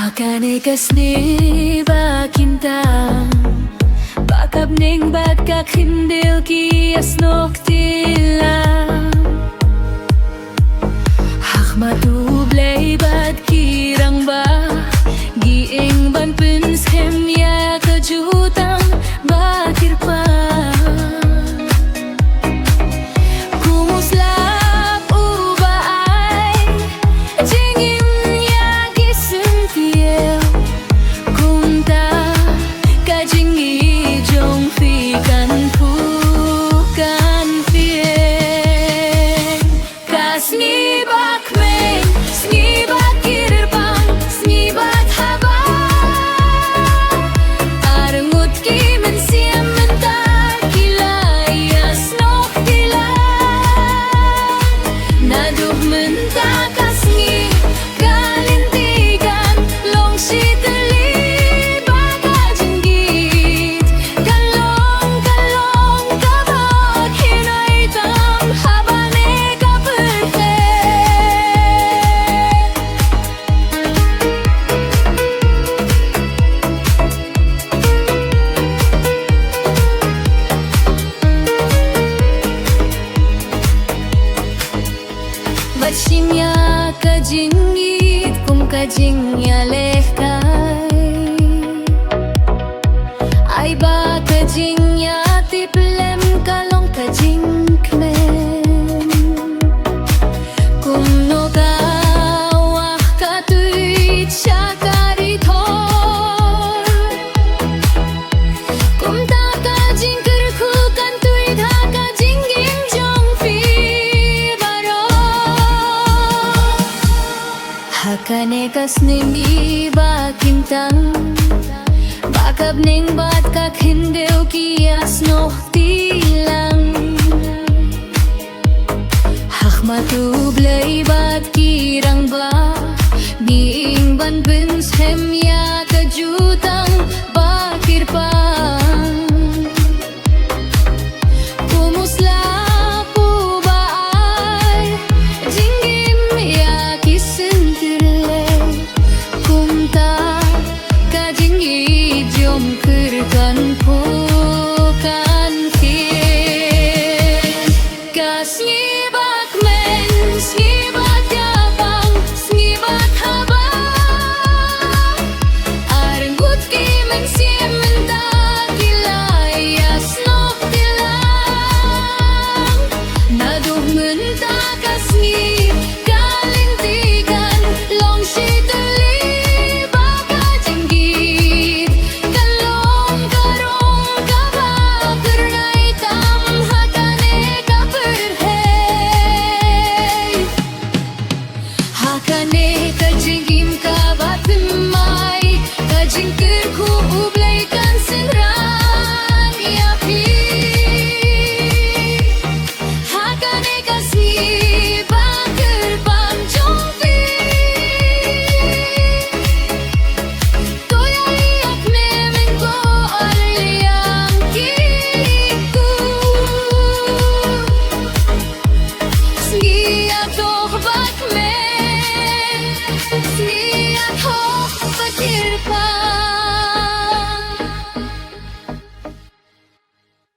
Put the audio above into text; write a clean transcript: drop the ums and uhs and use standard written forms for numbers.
Hakane kasni bakinta Bakab ning bakak hindil ki asnok tila Hakmatu blay bad kirang ba Giing ban pinshem ya kajutang bakir pa Vachimya kajingit kum kajingya lehkai Ai ba kajingya tiplem kalong kajing kmen Kum no kawah katuit syakari thor Kum ta kajing kerkukan tuit ha kajing gim jong fi Hakane kasnindi bakintang Bakab ning bat kak hindil kias noh tilang Hakmatu blay bat kirang ba Biing ban pinshem ya kajutang bakir pa Hakane kajingim ka batmai kajing kerku ublay kan senran ya pi Hakane kasni bakir pam jong pi Toya iak memen ko alayang kiku Sgiya toh bakme Siyat ho bakir pa